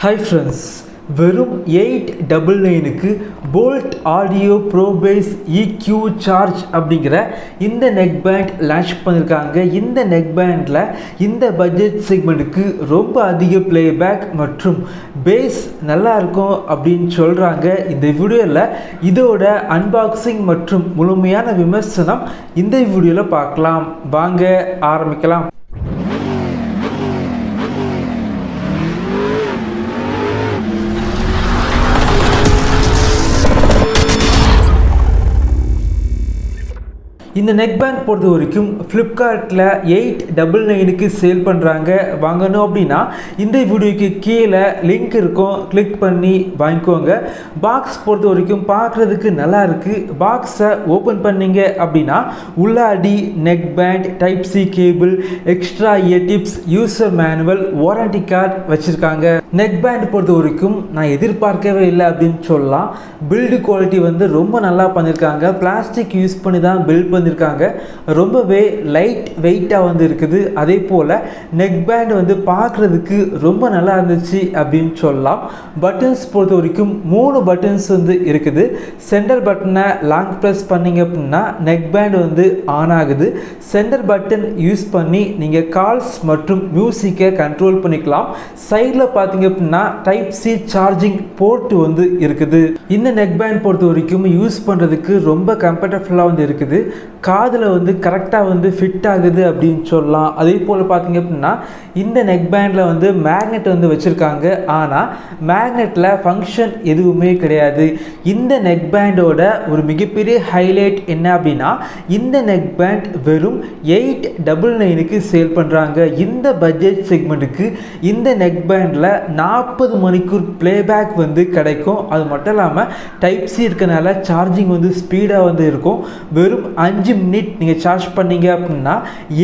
Hi friends, வெறும் 899க்கு Boult Audio ProBass EQCharge அப்படிங்கிற இந்த neckband லான்ச் பண்ணிருக்காங்க. இந்த neckbandல இந்த பட்ஜெட் செக்மெண்ட்டுக்கு ரொம்ப அதிக playback மற்றும் bass நல்லா இருக்கும் அப்படின்னு சொல்றாங்க. இந்த வீடியோல இதோட unboxing மற்றும் முழுமையான விமர்சனம் இந்த வீடியோல பார்க்கலாம். வாங்க ஆரம்பிக்கலாம். இந்த neckband பொறுத்த வரைக்கும் Flipkartல 899க்கு சேல் பண்றாங்க. வாங்கணும் அப்படினா இந்த வீடியோக்கு கீழே லிங்க் இருக்கும், கிளிக் பண்ணி வாங்கிக்கோங்க. பாக்ஸ் பொறுத்த வரைக்கும் பார்க்கிறதுக்கு நல்லா இருக்கு. பாக்ஸை ஓபன் பண்ணீங்க அப்படினா உள்ளாடி neckband, type C cable, extra year tips, user manual, warranty card வச்சிருக்காங்க. neckband பொறுத்த வரைக்கும் நான் எதிர்பார்க்கவே இல்லை அப்படின்னு சொல்லலாம். பில்டு குவாலிட்டி வந்து ரொம்ப நல்லா பண்ணிருக்காங்க. பிளாஸ்டிக் யூஸ் பண்ணி தான் பில்ட் பண்ணிருக்காங்க. ரொம்பவே லைட் வெயிட்டா வந்து இருக்குது. அதே போல neckband வந்து பார்க்கிறதுக்கு ரொம்ப நல்லா இருந்துச்சு அப்படின்னு சொல்லலாம். பட்டன்ஸ் பொறுத்த வரைக்கும் 3 பட்டன்ஸ் வந்து இருக்குது. சென்டர் பட்டனை லாங் பிரஸ் பண்ணீங்க அப்படின்னா neckband வந்து ஆன் ஆகுது. சென்டர் பட்டன் யூஸ் பண்ணி நீங்க கால்ஸ் மற்றும் மியூசிக்கை கண்ட்ரோல் பண்ணிக்கலாம். சைடில் பார்த்தீங்க அப்படின்னா டைப் சி சார்ஜிங் போர்ட் வந்து இருக்குது. இந்த neckband பொறுத்த வரைக்கும் யூஸ் பண்றதுக்கு ரொம்ப கம்ஃபர்டபுளாக வந்து இருக்குது. காதில் வந்து கரெக்டாக வந்து ஃபிட் ஆகுது அப்படின்னு சொல்லலாம். அதே போல் பார்த்தீங்க அப்படின்னா இந்த neckbandல வந்து மேக்னெட் வந்து வச்சுருக்காங்க. ஆனால் மேக்னெட்டில் ஃபங்க்ஷன் எதுவுமே கிடையாது. இந்த neckbandோட ஒரு மிகப்பெரிய ஹைலைட் என்ன அப்படின்னா இந்த neckband வெறும் 899க்கு சேல் பண்ணுறாங்க. இந்த பட்ஜெட் செக்மெண்ட்டுக்கு இந்த neckbandல 40 மணிக்கூர் பிளேபேக் வந்து கிடைக்கும். அது மட்டும் இல்லாமல் டைப் சி இருக்கனால சார்ஜிங் வந்து ஸ்பீடாக வந்து இருக்கும். வெறும் 5 மினிட் நீங்கள் சார்ஜ் பண்ணீங்க அப்படின்னா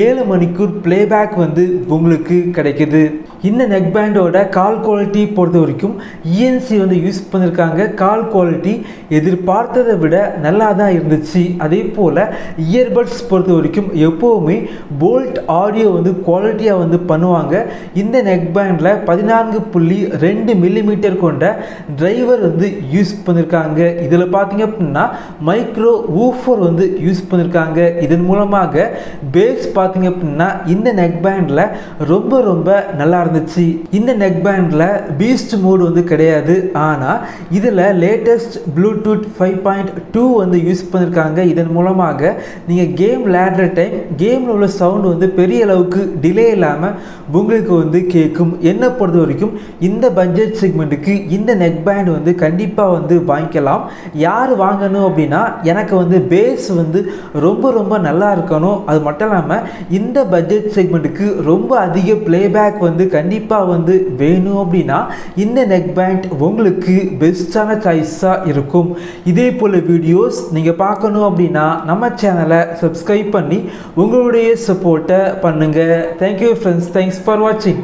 7 மணிக்கூர் பிளேபேக் வந்து உங்களுக்கு கிடைக்குது. இந்த neckbandோட கால் குவாலிட்டி பொறுத்த வரைக்கும் ENC வந்து யூஸ் பண்ணியிருக்காங்க. கால் குவாலிட்டி எதிர்பார்த்ததை விட நல்லா தான் இருந்துச்சு. அதே போல் இயர்பட்ஸ் பொறுத்த வரைக்கும் எப்போவுமே போல்ட் ஆடியோ வந்து குவாலிட்டியாக வந்து பண்ணுவாங்க. இந்த neckbandல 14.2 மில்லிமீட்டர் கொண்ட டிரைவர் வந்து யூஸ் பண்ணியிருக்காங்க. இதில் பார்த்தீங்க அப்படின்னா மைக்ரோ ஊஃபர் வந்து யூஸ் பண்ணியிருக்காங்க. இதன் மூலமாக பேஸ் பார்த்தீங்க அப்படின்னா இந்த neckbandல ரொம்ப நல்லா இருந்துச்சு. இந்த neckbandல பீஸ்ட் மோட் வந்து கிடையாது. ஆனால் இதில் லேட்டஸ்ட் ப்ளூடூத் 5.2 வந்து யூஸ் பண்ணியிருக்காங்க. இதன் மூலமாக நீங்கள் கேம் விளையாடுற டைம் கேமில் உள்ள சவுண்ட் வந்து பெரிய அளவுக்கு டிலே இல்லாமல் உங்களுக்கு வந்து கேட்கும். என்னை பொறுத்த வரைக்கும் இந்த பட்ஜெட் செக்மெண்ட்டுக்கு இந்த neckband வந்து கண்டிப்பாக வந்து வாங்கிக்கலாம். யார் வாங்கணும் அப்படின்னா எனக்கு வந்து பேஸ் வந்து ரொம்ப நல்லா இருக்கணும். அது மட்டும் இல்லாமல் இந்த பட்ஜெட் செக்மெண்ட்டுக்கு ரொம்ப அதிக பிளேபேக் வந்து கண்டிப்பாக வந்து வேணும் அப்படின்னா இந்த neckband உங்களுக்கு பெஸ்டான சாய்ஸாக இருக்கும். இதே போல் வீடியோஸ் நீங்கள் பார்க்கணும் அப்படின்னா நம்ம சேனலை சப்ஸ்கிரைப் பண்ணி உங்களுடைய சப்போர்ட்டை பண்ணுங்கள். தேங்க்யூ ஃப்ரெண்ட்ஸ், தேங்க்ஸ் ஃபார் வாட்சிங்.